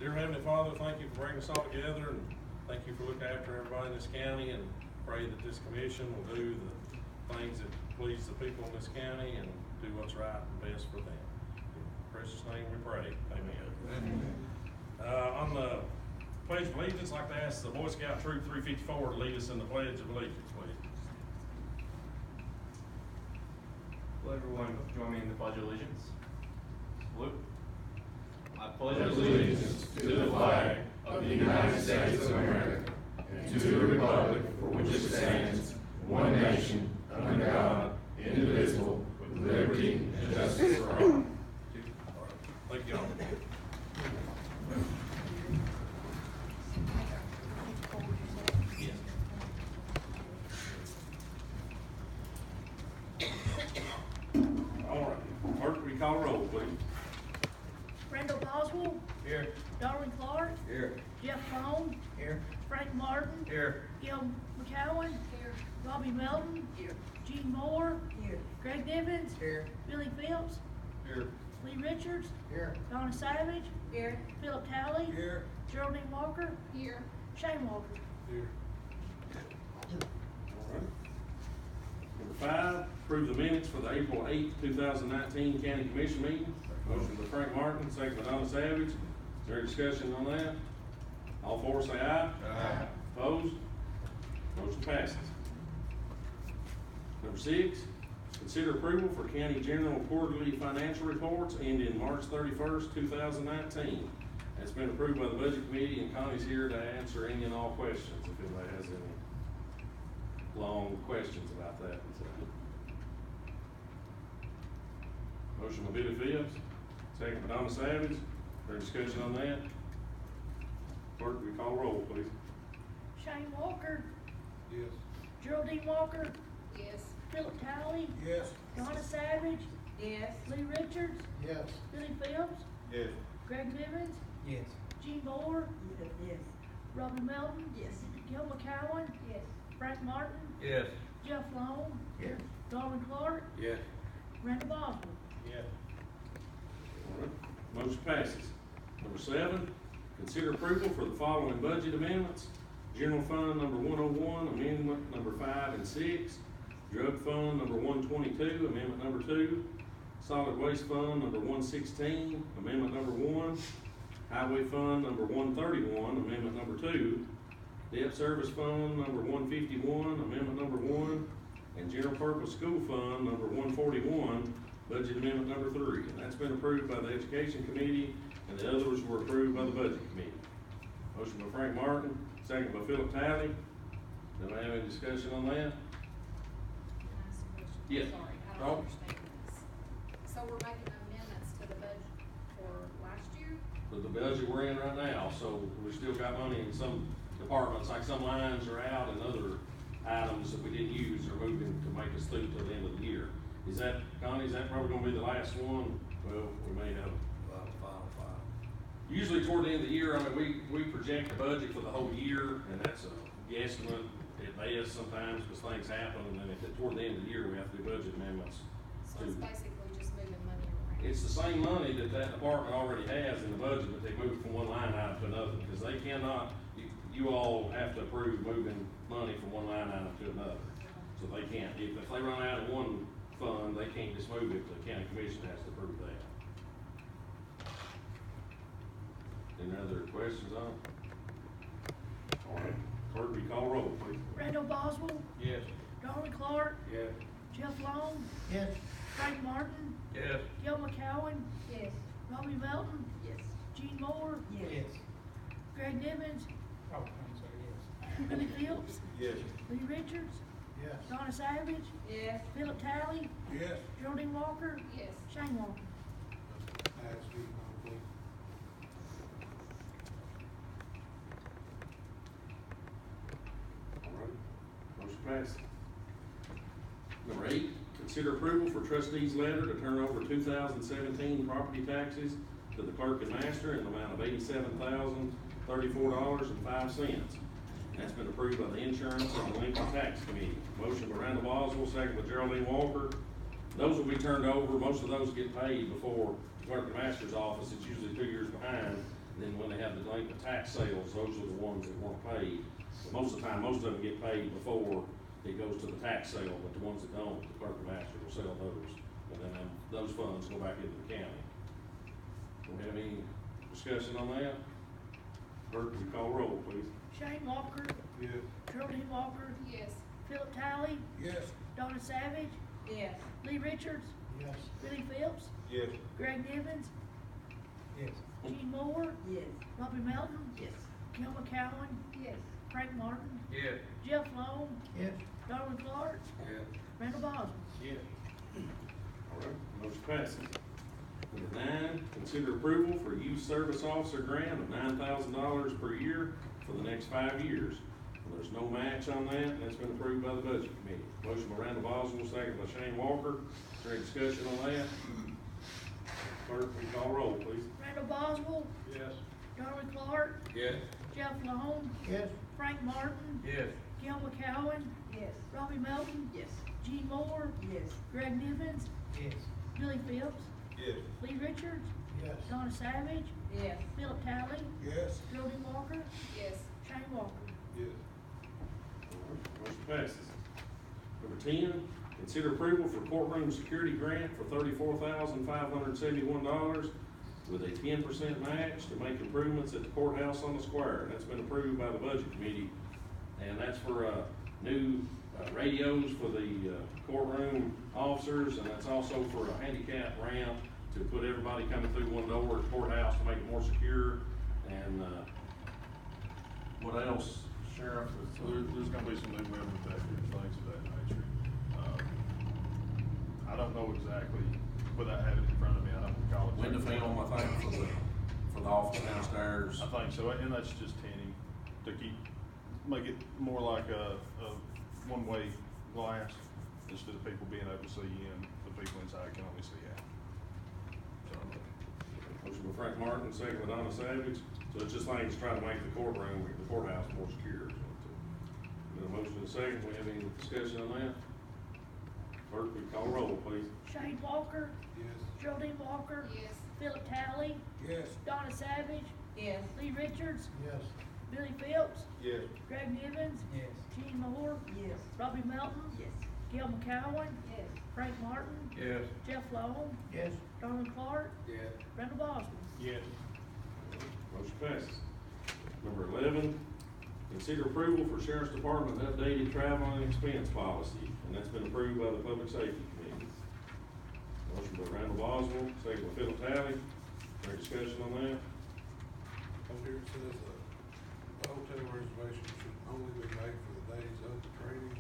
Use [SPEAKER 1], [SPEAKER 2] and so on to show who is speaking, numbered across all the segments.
[SPEAKER 1] Dear Heavenly Father, thank you for bringing us all together, and thank you for looking after everybody in this county, and pray that this commission will do the things that please the people in this county and do what's right and best for them. In precious name we pray, amen. On the Pledge of Allegiance, I'd like to ask the Boy Scout Troop 354 to lead us in the Pledge of Allegiance, please.
[SPEAKER 2] Will everyone join me in the Pledge of Allegiance? Salute. I
[SPEAKER 3] pledge allegiance to the flag of the United States of America and to the republic for which it stands, one nation, under God, indivisible, with liberty and justice for all.
[SPEAKER 1] Thank you all. All right, clerk, will you call the roll, please?
[SPEAKER 4] Randall Boswell.
[SPEAKER 1] Here.
[SPEAKER 4] Darwin Clark.
[SPEAKER 1] Here.
[SPEAKER 4] Jeff Long.
[SPEAKER 1] Here.
[SPEAKER 4] Frank Martin.
[SPEAKER 1] Here.
[SPEAKER 4] Gil McCowen. Here. Robbie Melton. Here. Gene Moore. Here. Greg Nivens.
[SPEAKER 1] Here.
[SPEAKER 4] Billy Phillips.
[SPEAKER 1] Here.
[SPEAKER 4] Lee Richards.
[SPEAKER 1] Here.
[SPEAKER 4] Donna Savage.
[SPEAKER 5] Here.
[SPEAKER 4] Philip Talley.
[SPEAKER 1] Here.
[SPEAKER 4] Geraldine Walker.
[SPEAKER 5] Here.
[SPEAKER 4] Shane Walker.
[SPEAKER 1] Here. All right. Number 5, approve the minutes for the April 8th, 2019 County Commission meeting. Motion by Frank Martin, second by Donna Savage. Is there any discussion on that? All four say aye.
[SPEAKER 3] Aye.
[SPEAKER 1] Opposed? Motion passes. Number 6, consider approval for county general quarterly financial reports ending March 31st, 2019. That's been approved by the budget committee, and Connie's here to answer any and all questions if anybody has any long questions about that. Motion by Billy Phillips, second by Donna Savage. Is there discussion on that? Clerk, will you call roll, please?
[SPEAKER 4] Shane Walker.
[SPEAKER 1] Yes.
[SPEAKER 4] Geraldine Walker.
[SPEAKER 5] Yes.
[SPEAKER 4] Philip Talley.
[SPEAKER 1] Yes.
[SPEAKER 4] Donna Savage.
[SPEAKER 5] Yes.
[SPEAKER 4] Lee Richards.
[SPEAKER 1] Yes.
[SPEAKER 4] Billy Phillips.
[SPEAKER 1] Yes.
[SPEAKER 4] Greg Nivens.
[SPEAKER 1] Yes.
[SPEAKER 4] Gene Moore.
[SPEAKER 5] Yes.
[SPEAKER 4] Robbie Melton.
[SPEAKER 5] Yes.
[SPEAKER 4] Gil McCowen.
[SPEAKER 5] Yes.
[SPEAKER 4] Frank Martin.
[SPEAKER 1] Yes.
[SPEAKER 4] Jeff Long.
[SPEAKER 1] Yes.
[SPEAKER 4] Darwin Clark.
[SPEAKER 1] Yes.
[SPEAKER 4] Randall Boswell.
[SPEAKER 1] Yes. All right, motion passes. Number 7, consider approval for the following budget amendments. General Fund number 101, amendment number 5 and 6. Drug Fund number 122, amendment number 2. Solid Waste Fund number 116, amendment number 1. Highway Fund number 131, amendment number 2. Debt Service Fund number 151, amendment number 1. And General Purpose School Fund number 141, budget amendment number 3. And that's been approved by the Education Committee, and the others were approved by the Budget Committee. Motion by Frank Martin, second by Philip Talley. Do I have any discussion on that?
[SPEAKER 6] Can I ask a question?
[SPEAKER 1] Yes.
[SPEAKER 6] Sorry, I
[SPEAKER 1] Oh.
[SPEAKER 6] don't understand this. So we're making amendments to the budget for last year?
[SPEAKER 1] For the budget we're in right now, so we still got money in some departments, like some lines are out and other items that we didn't use are moving to make us through till the end of the year. Is that, Connie, is that probably gonna be the last one? Well, we may have final. Usually toward the end of the year, I mean, we project the budget for the whole year, and that's a guesstimate at best sometimes, because things happen, and then toward the end of the year, we have to do budget amendments.
[SPEAKER 6] So it's basically just moving money around?
[SPEAKER 1] It's the same money that that department already has in the budget, but they move from one line item to another, because they cannot, you all have to approve moving money from one line item to another. So they can't, if they run out of one fund, they can't just move it, the county commission has to approve that. Any other questions on it? All right, clerk, will you call roll, please?
[SPEAKER 4] Randall Boswell.
[SPEAKER 1] Yes.
[SPEAKER 4] Darwin Clark.
[SPEAKER 1] Yes.
[SPEAKER 4] Jeff Long.
[SPEAKER 1] Yes.
[SPEAKER 4] Frank Martin.
[SPEAKER 1] Yes.
[SPEAKER 4] Gil McCowen.
[SPEAKER 5] Yes.
[SPEAKER 4] Robbie Melton.
[SPEAKER 5] Yes.
[SPEAKER 4] Gene Moore.
[SPEAKER 5] Yes.
[SPEAKER 4] Greg Nivens.
[SPEAKER 1] Oh, I'm sorry,
[SPEAKER 4] Billy Phillips.
[SPEAKER 1] yes.
[SPEAKER 4] Lee Richards.
[SPEAKER 1] Yes.
[SPEAKER 4] Donna Savage.
[SPEAKER 5] Yes.
[SPEAKER 4] Philip Talley.
[SPEAKER 1] Yes.
[SPEAKER 4] Geraldine Walker.
[SPEAKER 6] Yes.
[SPEAKER 4] Shane Walker.
[SPEAKER 1] All right, motion passed. Number 8, consider approval for trustees' letter to turn over 2017 property taxes to the clerk and master in the amount of $87,034.05. That's been approved by the Insurance and the Lincoln Tax Committee. Motion by Randall Boswell, second by Geraldine Walker. Those will be turned over. Most of those get paid before the clerk and master's office. It's usually 2 years behind. And then when they have the I think the tax sales, those are the ones that weren't paid. But most of the time, most of them get paid before it goes to the tax sale, but the ones that don't, the clerk of master will sell those. And then those funds go back into the county. Do we have any discussion on that? Clerk, will you call roll, please?
[SPEAKER 4] Shane Walker,
[SPEAKER 3] Yes.
[SPEAKER 4] Geraldine Walker,
[SPEAKER 6] Yes.
[SPEAKER 4] Philip Talley,
[SPEAKER 3] Yes.
[SPEAKER 4] Donna Savage,
[SPEAKER 6] Yes.
[SPEAKER 4] Lee Richards,
[SPEAKER 3] Yes.
[SPEAKER 4] Billy Phillips,
[SPEAKER 3] Yes.
[SPEAKER 4] Greg Nivens,
[SPEAKER 3] Yes.
[SPEAKER 4] Gene Moore,
[SPEAKER 6] Yes.
[SPEAKER 4] Robbie Melton,
[SPEAKER 6] Yes.
[SPEAKER 4] Gil McCowen,
[SPEAKER 6] Yes.
[SPEAKER 4] Frank Martin,
[SPEAKER 3] Yes.
[SPEAKER 4] Jeff Long,
[SPEAKER 3] Yes.
[SPEAKER 4] Darwin Clark,
[SPEAKER 3] Yes.
[SPEAKER 4] Randall Boswell.
[SPEAKER 3] Yes.
[SPEAKER 1] All right, motion passes. Number 9, consider approval for youth service officer grant of $9,000 per year for the next 5 years. There's no match on that, and that's been approved by the budget committee. Motion by Randall Boswell, second by Shane Walker. Is there any discussion on that? Clerk, will you call roll, please?
[SPEAKER 4] Randall Boswell,
[SPEAKER 3] Yes.
[SPEAKER 4] Darwin Clark,
[SPEAKER 3] Yes.
[SPEAKER 4] Jeff Long,
[SPEAKER 3] Yes.
[SPEAKER 4] Frank Martin,
[SPEAKER 3] Yes.
[SPEAKER 4] Gil McCowen,
[SPEAKER 6] Yes.
[SPEAKER 4] Robbie Melton,
[SPEAKER 6] Yes.
[SPEAKER 4] Gene Moore,
[SPEAKER 6] Yes.
[SPEAKER 4] Greg Nivens,
[SPEAKER 3] Yes.
[SPEAKER 4] Billy Phillips,
[SPEAKER 3] Yes.
[SPEAKER 4] Lee Richards,
[SPEAKER 3] Yes.
[SPEAKER 4] Donna Savage,
[SPEAKER 6] Yes.
[SPEAKER 4] Philip Talley,
[SPEAKER 3] Yes.
[SPEAKER 4] Geraldine Walker,
[SPEAKER 6] Yes.
[SPEAKER 4] Shane Walker.
[SPEAKER 3] Yes.
[SPEAKER 1] Motion passes. Number 10, consider approval for courtroom security grant for $34,571 with a 10% match to make improvements at the courthouse on the square. That's been approved by the budget committee. And that's for, new radios for the courtroom officers, and that's also for a handicap ramp to put everybody coming through one door at the courthouse to make it more secure. And, what else, Sheriff?
[SPEAKER 5] So there's gonna be some new metal detectors, things of that nature. I don't know exactly, without having it in front of me, I don't recall it.
[SPEAKER 1] Window film, I think, for the office downstairs.
[SPEAKER 5] I think so, and that's just tinting to make it more like a one-way glass, instead of people being able to see in, the people inside can only see out. So,
[SPEAKER 1] Motion by Frank Martin, second by Donna Savage. So it's just like it's trying to make the courtroom, the courthouse more secure. Got a motion and a second. We have any discussion on that? Clerk, will you call roll, please?
[SPEAKER 4] Shane Walker,
[SPEAKER 3] Yes.
[SPEAKER 4] Geraldine Walker,
[SPEAKER 6] Yes.
[SPEAKER 4] Philip Talley,
[SPEAKER 3] Yes.
[SPEAKER 4] Donna Savage,
[SPEAKER 6] Yes.
[SPEAKER 4] Lee Richards,
[SPEAKER 3] Yes.
[SPEAKER 4] Billy Phillips,
[SPEAKER 3] Yes.
[SPEAKER 4] Greg Nivens,
[SPEAKER 3] Yes.
[SPEAKER 4] Gene Moore,
[SPEAKER 6] Yes.
[SPEAKER 4] Robbie Melton,
[SPEAKER 6] Yes.
[SPEAKER 4] Gil McCowen,
[SPEAKER 6] Yes.
[SPEAKER 4] Frank Martin,
[SPEAKER 3] Yes.
[SPEAKER 4] Jeff Long,
[SPEAKER 3] Yes.
[SPEAKER 4] Darwin Clark,
[SPEAKER 3] Yes.
[SPEAKER 4] Randall Boswell.
[SPEAKER 3] Yes.
[SPEAKER 1] Motion passes. Number 11, consider approval for Sheriff's Department updated travel and expense policy, and that's been approved by the Public Safety Committee. Motion by Randall Boswell, second by Philip Talley. Any discussion on that?
[SPEAKER 7] Up here it says, the hotel reservation should only be made for the days of the training.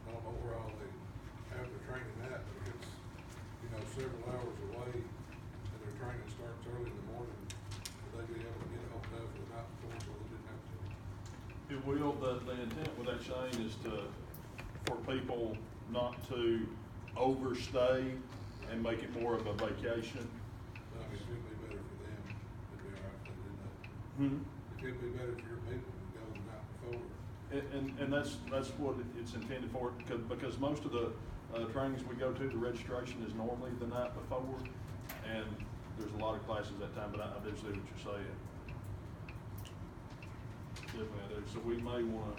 [SPEAKER 7] I don't know where all they have their training at, but if it's, several hours away, and their training starts early in the morning, would they be able to get a hotel for the night before, so they didn't have to?
[SPEAKER 5] it will, the intent with that, Shane, is for people not to overstay and make it more of a vacation.
[SPEAKER 7] I mean, if it'd be better for them, it'd be all right if they did that.
[SPEAKER 5] Hmm.
[SPEAKER 7] If it'd be better for your people to go the night before.
[SPEAKER 5] And that's what it's intended for, because most of the trainings we go to, the registration is normally the night before, and there's a lot of classes that time, but I do see what you're saying. Definitely I do, so we may wanna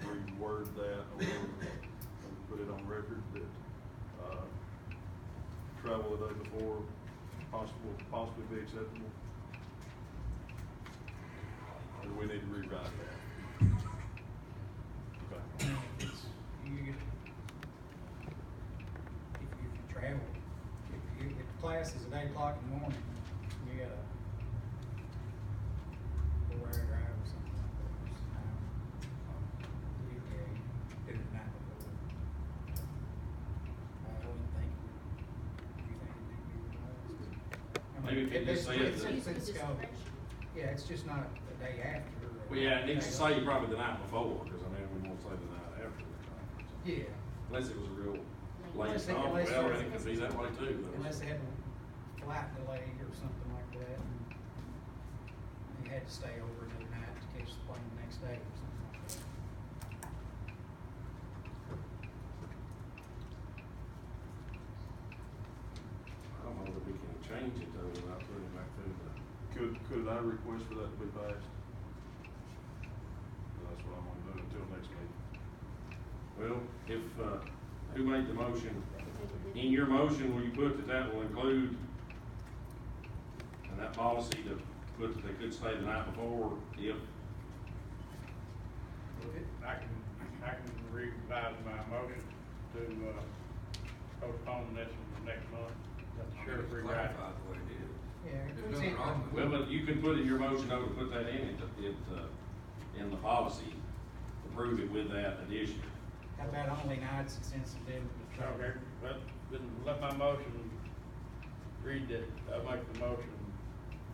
[SPEAKER 5] reword that, or put it on record that, travel the day before possibly be acceptable. Or do we need to rewrite that? Okay.
[SPEAKER 8] You, if you travel, if the class is at 8 o'clock in the morning, you gotta 4-hour drive or something like that. You do it the night before. I wouldn't think, you think it'd be realized?
[SPEAKER 1] Maybe if it just says that-
[SPEAKER 8] It's called, yeah, it's just not the day after. or
[SPEAKER 1] Well, yeah, it needs to
[SPEAKER 8] the
[SPEAKER 1] say
[SPEAKER 8] day
[SPEAKER 1] probably the night before, because I mean, we won't say the night after the time.
[SPEAKER 8] Yeah,
[SPEAKER 1] Unless it was a real late
[SPEAKER 8] Unless they-
[SPEAKER 1] stop,
[SPEAKER 8] unless
[SPEAKER 1] well,
[SPEAKER 8] there's-
[SPEAKER 1] it could be that way too. though.
[SPEAKER 8] unless they had a flight delay or something like that, and they had to stay over another night to catch the plane the next day or something like that.
[SPEAKER 1] I don't know that we can change it though without putting it back to the.
[SPEAKER 5] Could I request for that to be passed? That's what I'm gonna do until next meeting.
[SPEAKER 1] Well, if, who made the motion? In your motion, will you put that that will include, and that policy to put that they could stay the night before if,
[SPEAKER 9] I can revise my motion to, postpone this until next month. Sure, rewrite it.
[SPEAKER 7] the way it is.
[SPEAKER 8] Yeah,
[SPEAKER 7] There's
[SPEAKER 8] it's
[SPEAKER 7] nothing
[SPEAKER 8] in-
[SPEAKER 7] wrong with
[SPEAKER 1] well, but you can put in your motion, though, to put that in in the policy, approve it with that addition.
[SPEAKER 8] How about only nights it's incidental to traffic?
[SPEAKER 9] Okay, but then let my motion read that, I make the motion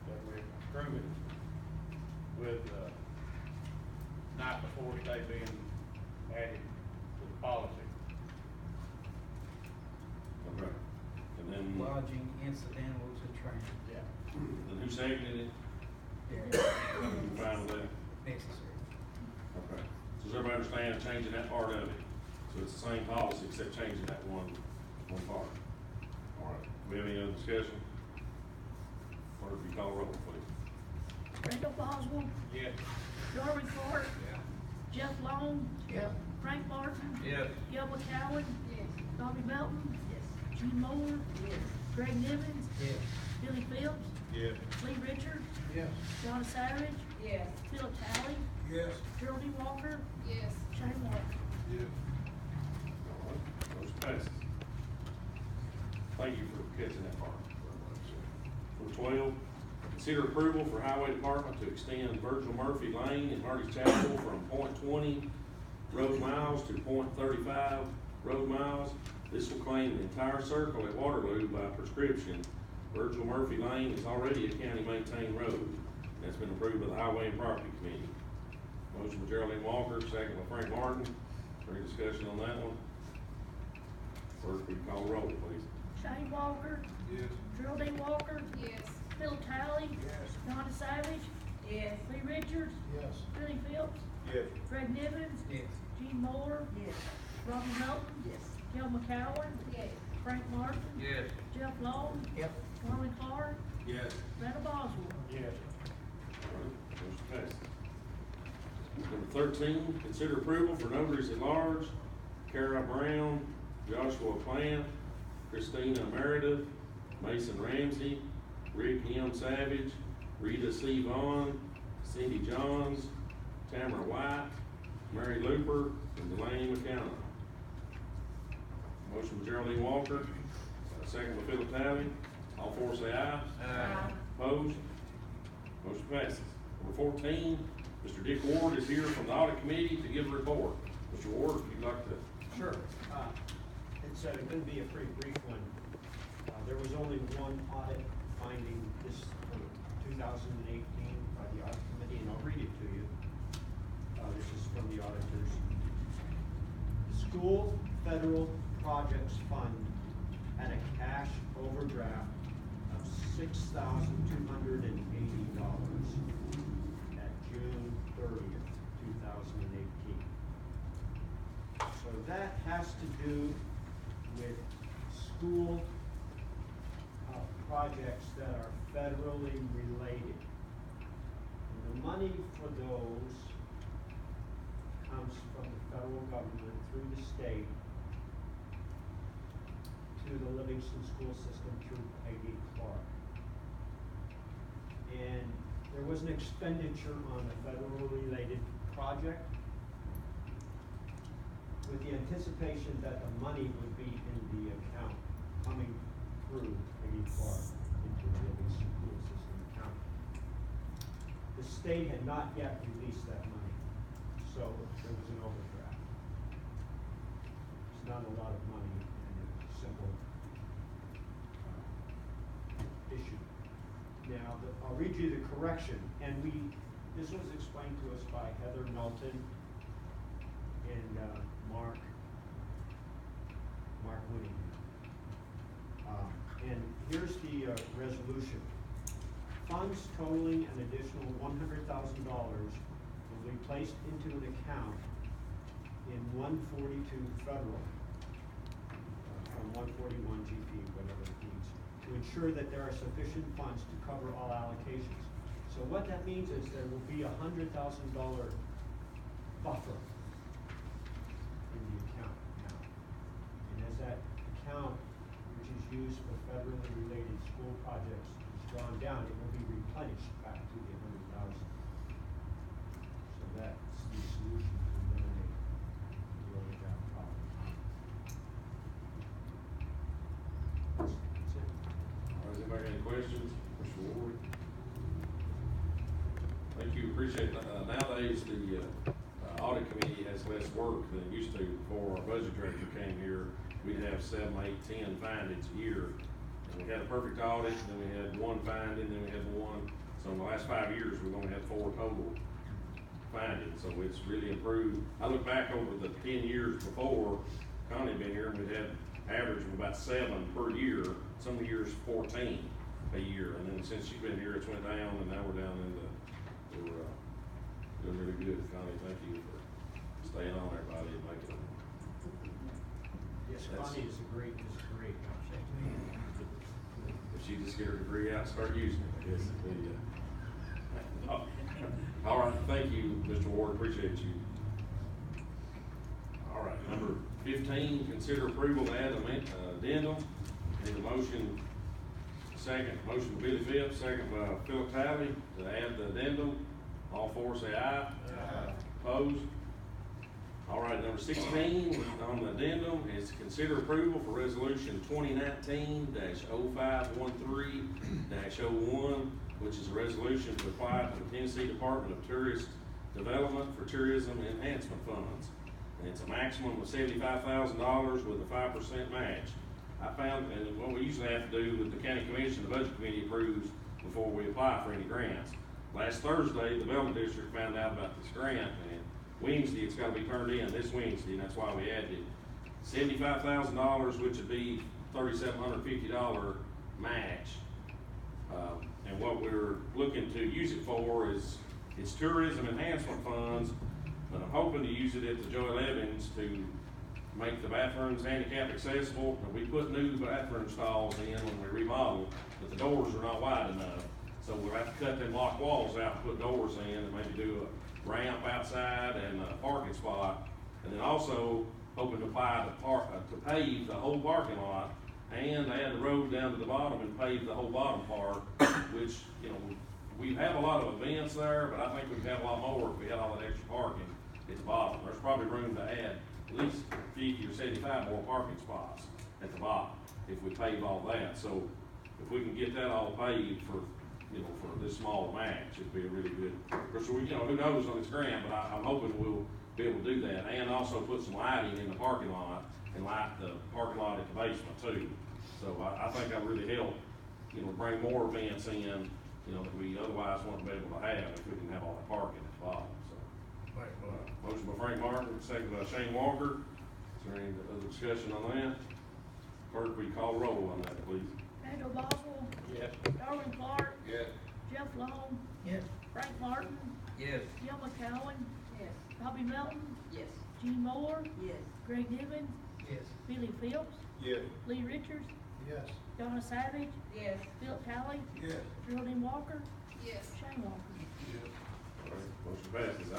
[SPEAKER 9] that we approve it with, night before stay being added to the policy.
[SPEAKER 1] Okay. And then,
[SPEAKER 8] Lodging incidental to training.
[SPEAKER 9] Yeah.
[SPEAKER 1] then who seconded it?
[SPEAKER 8] Yeah,
[SPEAKER 1] You fine with that?
[SPEAKER 8] necessary.
[SPEAKER 1] Okay. So does everybody understand changing that part of it? So it's the same policy except changing that one part. All right. We have any other discussion? Or if you call roll, please.
[SPEAKER 4] Randall Boswell,
[SPEAKER 9] Yes.
[SPEAKER 4] Darwin Clark, Jeff Long,
[SPEAKER 8] Yeah.
[SPEAKER 4] Frank Martin,
[SPEAKER 7] Yes.
[SPEAKER 4] Gil McCowen,
[SPEAKER 6] Yes.
[SPEAKER 4] Bobby Melton, Gene Moore, Greg Nivens,
[SPEAKER 8] Yes.
[SPEAKER 4] Billy Phillips,
[SPEAKER 7] Yes.
[SPEAKER 4] Lee Richards,
[SPEAKER 7] Yes.
[SPEAKER 4] Donna Savage,
[SPEAKER 6] Yes.
[SPEAKER 4] Philip Talley,
[SPEAKER 7] Yes.
[SPEAKER 4] Geraldine Walker,
[SPEAKER 6] Yes.
[SPEAKER 4] Shane Walker.
[SPEAKER 7] Yes.
[SPEAKER 1] All right. Motion passes. Thank you for catching that part. Number 12, consider approval for Highway Department to extend Virgil Murphy Lane in Hardy's Chapel from .20 road miles to .35 road miles. This will claim the entire circle at Waterloo by prescription. Virgil Murphy Lane is already a county-maintained road. That's been approved by the Highway and Property Committee. Motion by Geraldine Walker, second by Frank Martin. Any discussion on that one? Clerk, will you call roll, please?
[SPEAKER 4] Shane Walker,
[SPEAKER 7] Yes.
[SPEAKER 4] Geraldine Walker,
[SPEAKER 6] Yes.
[SPEAKER 4] Philip Talley,
[SPEAKER 7] Yes.
[SPEAKER 4] Donna Savage,
[SPEAKER 6] Yes.
[SPEAKER 4] Lee Richards,
[SPEAKER 7] Yes.
[SPEAKER 4] Billy Phillips,
[SPEAKER 7] Yes.
[SPEAKER 4] Greg Nivens,
[SPEAKER 8] Yes.
[SPEAKER 4] Gene Moore, Robbie Melton, Gil McCowen,
[SPEAKER 6] Yes.
[SPEAKER 4] Frank Martin,
[SPEAKER 7] Yes.
[SPEAKER 4] Jeff Long,
[SPEAKER 8] Yep.
[SPEAKER 4] Darwin Clark,
[SPEAKER 7] Yes.
[SPEAKER 4] Randall Boswell.
[SPEAKER 9] Yes.
[SPEAKER 1] All right, motion passes. Number 13, consider approval for notaries at large, Kara Brown, Joshua Plant, Christina Meredith, Mason Ramsey, Rick M. Savage, Rita C. Vaughn, Cindy Johns, Tamara White, Mary Looper, and Delaney McCown. Motion by Geraldine Walker, second by Philip Talley. All four say aye.
[SPEAKER 6] Aye.
[SPEAKER 1] Opposed? Motion passes. Number 14, Mr. Dick Ward is here from the audit committee to give a report. Mr. Ward, if you'd like to.
[SPEAKER 10] Sure. It's gonna be a pretty brief one. There was only one audit finding this for 2018 by the audit committee, and I'll read it to you. This is from the auditors. The School Federal Projects Fund had a cash overdraft of $6,280 at June 30th, 2018. So that has to do with school projects that are federally related. And the money for those comes from the federal government through the state to the Livingston School System through Peggy Clark. And there was an expenditure on a federal related project with the anticipation that the money would be in the account coming through Peggy Clark into the Livingston School System account. The state had not yet released that money, so there was an overdraft. It's not a lot of money, and it's a simple issue. Now, I'll read you the correction, and this was explained to us by Heather Melton and Mark Whittingham. And here's the resolution. Funds totaling an additional $100,000 will be placed into an account in 142 federal, from 141 GP, whatever it means, to ensure that there are sufficient funds to cover all allocations. So what that means is there will be $100,000 buffer in the account now. And as that account, which is used for federally related school projects, is drawn down, it will be replenished back to the 100,000. So that's the solution to eliminate the overdraft problem. That's it.
[SPEAKER 1] All right, does anybody got any questions? Mr. Ward? Thank you, appreciate that. Nowadays, the audit committee has less work than it used to. Before our budget director came here, we'd have 7, 8, 10 findings a year. And we had a perfect audit, and then we had one finding, then we had one. So in the last 5 years, we've only had 4 total findings, so it's really improved. I look back over the 10 years before Connie had been here, and we'd had average of about 7 per year, some years 14 a year. And then since she's been here, it's went down, and now we're down into, we're doing really good. Connie, thank you for staying on everybody and making them.
[SPEAKER 10] Yes, Connie is great.
[SPEAKER 1] If she just get her degree out and start using it, I guess it'd be, all right, thank you, Mr. Ward, appreciate you. All right, number 15, consider approval to add addendum. Need a motion, motion by Billy Phipps, second by Philip Talley to add the addendum. All 4 say aye. Aye. Opposed? All right, number 16 on the addendum is to consider approval for resolution 2019-0513-01, which is a resolution to apply to the Tennessee Department of Tourist Development for Tourism Enhancement Funds. And it's a maximum of $75,000 with a 5% match. I found, and what we usually have to do with the county commission, the budget committee approves before we apply for any grants. Last Thursday, the Belton District found out about this grant, and Wednesday, it's gotta be turned in this Wednesday, and that's why we added it. $75,000, which would be $3,750 match. And what we're looking to use it for is, it's tourism enhancement funds, but I'm hoping to use it at the Joel Evans to make the bathrooms handicap accessible. And we put new bathroom stalls in when we remodel, but the doors are not wide enough. So we'll have to cut them lock walls out and put doors in, and maybe do a ramp outside and a parking spot. And then also hoping to apply to pave the whole parking lot and add the road down to the bottom and pave the whole bottom part, which, you know, we have a lot of events there, but I think we could have a lot more if we had all that extra parking at the bottom. There's probably room to add at least 50 or 75 more parking spots at the bottom if we pave all that. So if we can get that all paved for, you know, for this small match, it'd be a really good. Of course, we, you know, who knows on this grant, but I'm hoping we'll be able to do that, and also put some lighting in the parking lot and light the parking lot at the basement too. So I think that really help, you know, bring more events in, you know, that we otherwise wouldn't be able to have if we can have all that parking at the bottom. So, motion by Frank Martin, second by Shane Walker. Is there any other discussion on that? Clerk, will you call roll on that, please?
[SPEAKER 4] Randall Boswell.
[SPEAKER 9] Yes.
[SPEAKER 4] Darwin Clark.
[SPEAKER 9] Yes.
[SPEAKER 4] Jeff Long.
[SPEAKER 8] Yes.
[SPEAKER 4] Frank Martin.
[SPEAKER 8] Yes.
[SPEAKER 4] Gil McCowen.
[SPEAKER 6] Yes.
[SPEAKER 4] Robbie Melton.
[SPEAKER 6] Yes.
[SPEAKER 4] Gene Moore.
[SPEAKER 6] Yes.
[SPEAKER 4] Greg Nivens.
[SPEAKER 8] Yes.
[SPEAKER 4] Billy Phillips.
[SPEAKER 9] Yes.
[SPEAKER 4] Lee Richards.
[SPEAKER 7] Yes.
[SPEAKER 4] Donna Savage.
[SPEAKER 6] Yes.
[SPEAKER 4] Phil Talley.
[SPEAKER 7] Yes.
[SPEAKER 4] Geraldine Walker.
[SPEAKER 6] Yes.
[SPEAKER 4] Shane Walker.
[SPEAKER 7] Yes.
[SPEAKER 1] All right, motion passes.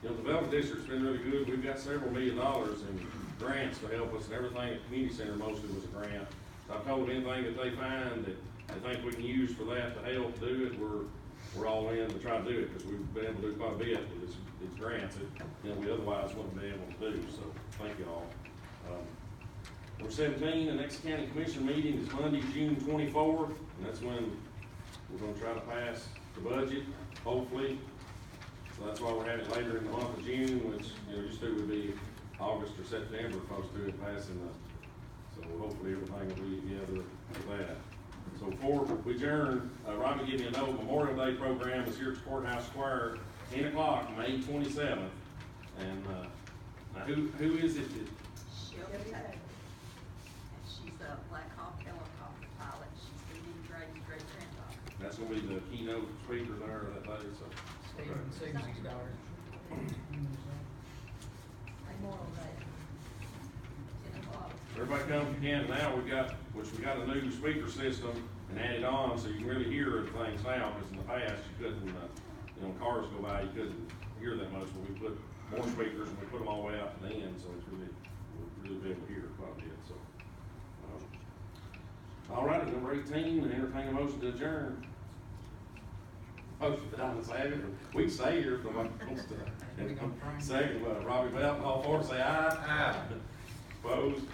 [SPEAKER 1] You know, the Development District's been really good. We've got several $1 million in grants to help us, and everything at Community Center mostly was a grant. So I told them anything that they find that they think we can use for that to help do it, we're all in to try to do it, because we've been able to do quite a bit with these grants that, you know, we otherwise wouldn't be able to do, so thank you all. Number 17, the next county commission meeting is Monday, June 24th, and that's when we're gonna try to pass the budget, hopefully. So that's why we're having it later in the month of June, which, you know, used to would be August or September, close to it passing the, so hopefully everything will be together for that. So before we adjourn, Robbie gave me a note, Memorial Day program is here at Courthouse Square, 10 o'clock, May 27th. And, now who is it that?
[SPEAKER 6] Shelby Taylor. And she's a Black Hawk helicopter pilot. She's the new great granddaughter.
[SPEAKER 1] That's gonna be the keynote speaker there that day, so.
[SPEAKER 8] Stephen Susie's daughter.
[SPEAKER 6] Memorial Day. 10 o'clock.
[SPEAKER 1] Everybody come if you can. Now we got a new speaker system and added on, so you can really hear things now, because in the past, you couldn't, cars go by, you couldn't hear that much, but we put more speakers, and we put them all the way out to the end, so it's really be able to hear quite a bit, so. All right, number 18, entertain a motion to adjourn. Motion by Donna Savage, we can stay here if nobody wants to.
[SPEAKER 8] We gonna try?
[SPEAKER 1] Second, Robbie Bell, all for it, say aye. Aye. Opposed?